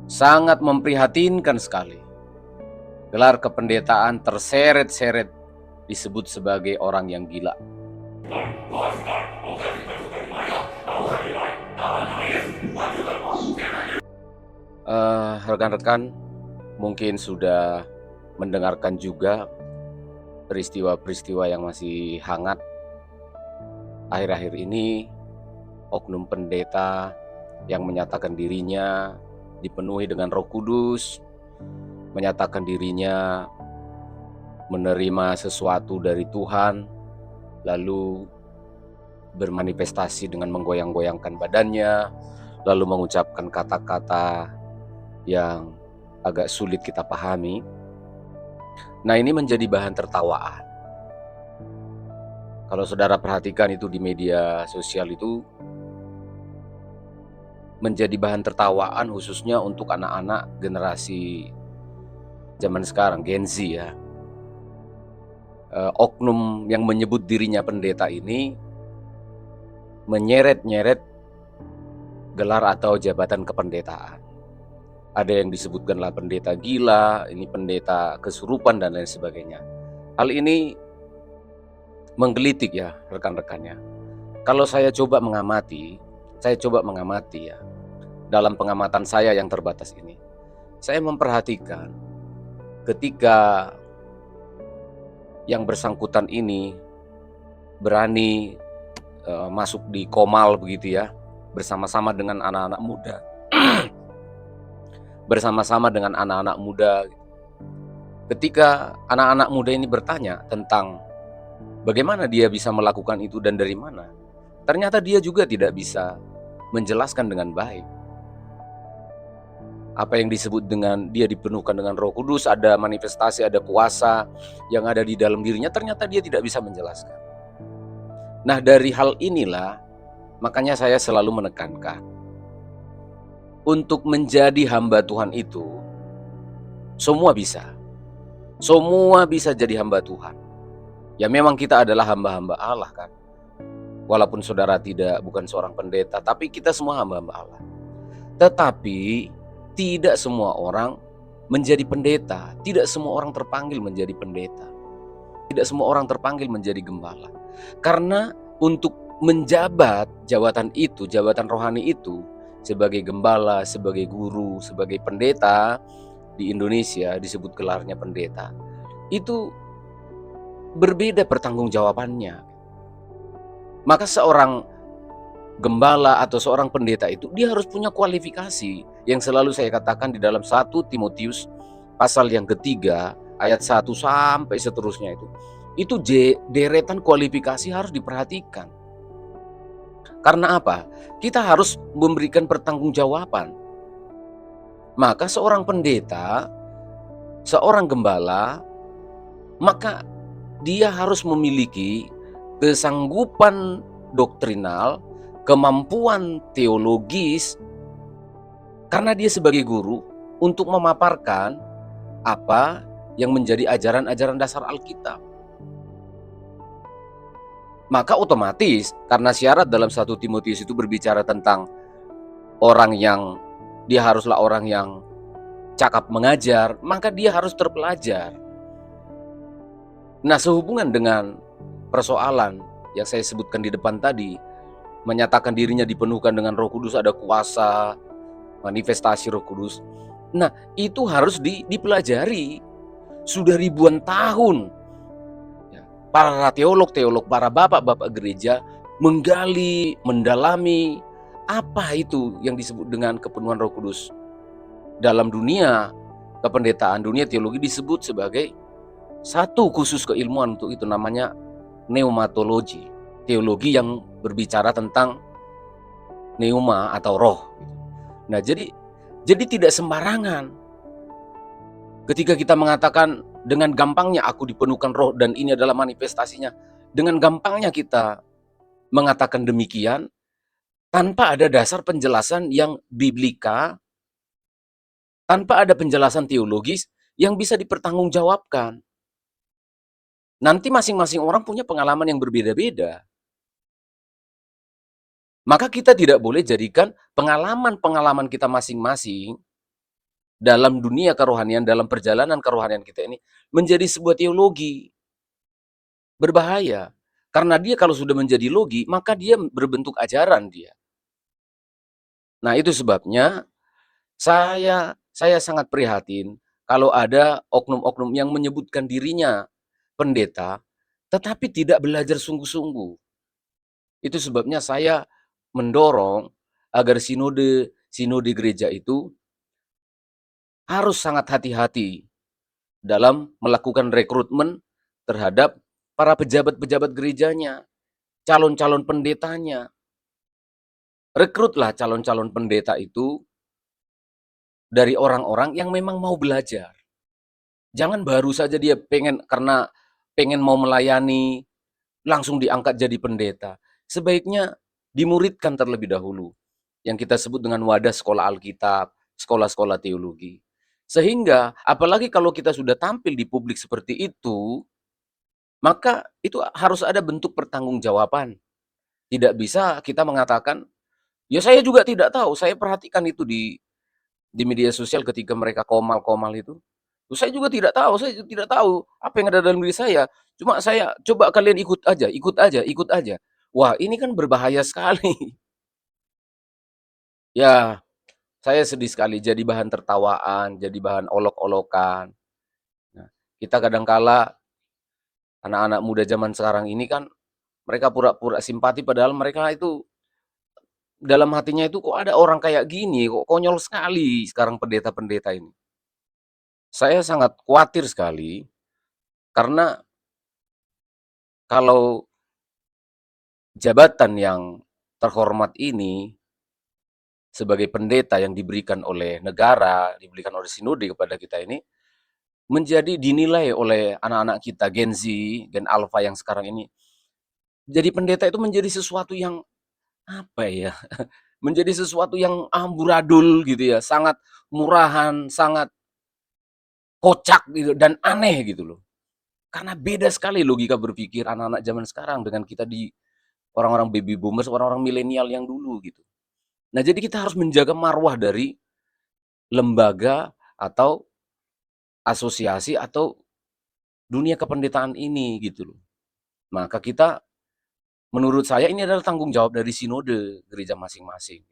Sangat memprihatinkan sekali. Gelar kependetaan terseret-seret disebut sebagai orang yang gila. Rekan-rekan mungkin sudah mendengarkan juga peristiwa-peristiwa yang masih hangat akhir-akhir ini. Oknum pendeta yang menyatakan dirinya dipenuhi dengan Roh Kudus, menyatakan dirinya menerima sesuatu dari Tuhan, lalu bermanifestasi dengan menggoyang-goyangkan badannya, lalu mengucapkan kata-kata yang agak sulit kita pahami. Nah, ini menjadi bahan tertawaan. Kalau saudara perhatikan itu di media sosial itu menjadi bahan tertawaan khususnya untuk anak-anak generasi zaman sekarang, Gen Z ya. Oknum yang menyebut dirinya pendeta ini menyeret-nyeret gelar atau jabatan kependetaan. Ada yang disebutkanlah pendeta gila, ini pendeta kesurupan dan lain sebagainya. Hal ini menggelitik ya rekan-rekannya. Kalau saya coba mengamati ya, dalam pengamatan saya yang terbatas ini, saya memperhatikan ketika yang bersangkutan ini berani masuk di Komal begitu ya, bersama-sama dengan anak-anak muda. bersama-sama dengan anak-anak muda. Ketika anak-anak muda ini bertanya tentang bagaimana dia bisa melakukan itu dan dari mana, ternyata dia juga tidak bisa menjelaskan dengan baik. Apa yang disebut dengan dia dipenuhkan dengan Roh Kudus, ada manifestasi, ada kuasa yang ada di dalam dirinya, ternyata dia tidak bisa menjelaskan. Nah, dari hal inilah makanya saya selalu menekankan untuk menjadi hamba Tuhan itu semua bisa. Semua bisa jadi hamba Tuhan. Ya memang kita adalah hamba-hamba Allah kan. Walaupun saudara bukan seorang pendeta, tapi kita semua hamba-hamba Allah. Tetapi tidak semua orang menjadi pendeta. Tidak semua orang terpanggil menjadi pendeta. Tidak semua orang terpanggil menjadi gembala. Karena untuk menjabat jabatan itu, jabatan rohani itu, sebagai gembala, sebagai guru, sebagai pendeta, di Indonesia disebut gelarnya pendeta, itu berbeda pertanggungjawabannya. Maka seorang gembala atau seorang pendeta itu dia harus punya kualifikasi yang selalu saya katakan di dalam 1 Timotius pasal yang ketiga ayat 1 sampai seterusnya itu deretan kualifikasi harus diperhatikan. Karena apa? Kita harus memberikan pertanggungjawaban. Maka seorang pendeta, seorang gembala, maka dia harus memiliki kesanggupan doktrinal, kemampuan teologis, karena dia sebagai guru untuk memaparkan apa yang menjadi ajaran-ajaran dasar Alkitab. Maka otomatis karena syarat dalam 1 Timotius itu berbicara tentang orang yang dia haruslah orang yang cakap mengajar, maka dia harus terpelajar. Nah, sehubungan dengan persoalan yang saya sebutkan di depan tadi, menyatakan dirinya dipenuhkan dengan Roh Kudus, ada kuasa, manifestasi Roh Kudus. Nah, itu harus dipelajari. Sudah ribuan tahun para teolog, para bapak-bapak gereja menggali, mendalami apa itu yang disebut dengan kepenuhan Roh Kudus. Dalam dunia kependetaan, dunia teologi disebut sebagai satu khusus keilmuan untuk itu, namanya pneumatologi, teologi yang berbicara tentang pneuma atau roh. Nah, jadi tidak sembarangan ketika kita mengatakan dengan gampangnya aku dipenuhkan roh dan ini adalah manifestasinya. Dengan gampangnya kita mengatakan demikian tanpa ada dasar penjelasan yang biblika, tanpa ada penjelasan teologis yang bisa dipertanggungjawabkan. Nanti masing-masing orang punya pengalaman yang berbeda-beda. Maka kita tidak boleh jadikan pengalaman-pengalaman kita masing-masing dalam dunia kerohanian, dalam perjalanan kerohanian kita ini menjadi sebuah teologi. Berbahaya. Karena dia kalau sudah menjadi logi, maka dia berbentuk ajaran dia. Nah, itu sebabnya saya sangat prihatin kalau ada oknum-oknum yang menyebutkan dirinya pendeta, tetapi tidak belajar sungguh-sungguh. Itu sebabnya saya mendorong agar sinode sinode gereja itu harus sangat hati-hati dalam melakukan rekrutmen terhadap para pejabat-pejabat gerejanya, calon-calon pendetanya. Rekrutlah calon-calon pendeta itu dari orang-orang yang memang mau belajar. Jangan baru saja dia karena pengen mau melayani, langsung diangkat jadi pendeta. Sebaiknya dimuridkan terlebih dahulu, yang kita sebut dengan wadah sekolah Alkitab, sekolah-sekolah teologi. Sehingga apalagi kalau kita sudah tampil di publik seperti itu, maka itu harus ada bentuk pertanggungjawaban. Tidak bisa kita mengatakan, ya saya juga tidak tahu, saya perhatikan itu di media sosial ketika mereka komal-komal itu. Saya juga tidak tahu apa yang ada dalam diri saya. Cuma saya coba kalian ikut aja, ikut aja, ikut aja. Wah, ini kan berbahaya sekali. Ya, saya sedih sekali jadi bahan tertawaan, jadi bahan olok-olokan. Nah, kita kadangkala anak-anak muda zaman sekarang ini kan mereka pura-pura simpati padahal mereka itu dalam hatinya itu kok ada orang kayak gini, kok konyol sekali sekarang pendeta-pendeta ini. Saya sangat khawatir sekali karena kalau jabatan yang terhormat ini sebagai pendeta yang diberikan oleh negara, diberikan oleh sinode kepada kita ini, menjadi dinilai oleh anak-anak kita, Gen Z, Gen Alpha yang sekarang ini. Jadi pendeta itu menjadi sesuatu yang, apa ya, menjadi sesuatu yang amburadul gitu ya, sangat murahan, sangat kocak gitu, dan aneh gitu loh. Karena beda sekali logika berpikir anak-anak zaman sekarang dengan kita di orang-orang baby boomers, orang-orang milenial yang dulu gitu. Nah, jadi kita harus menjaga marwah dari lembaga atau asosiasi atau dunia kependetaan ini gitu loh. Maka kita menurut saya ini adalah tanggung jawab dari sinode gereja masing-masing.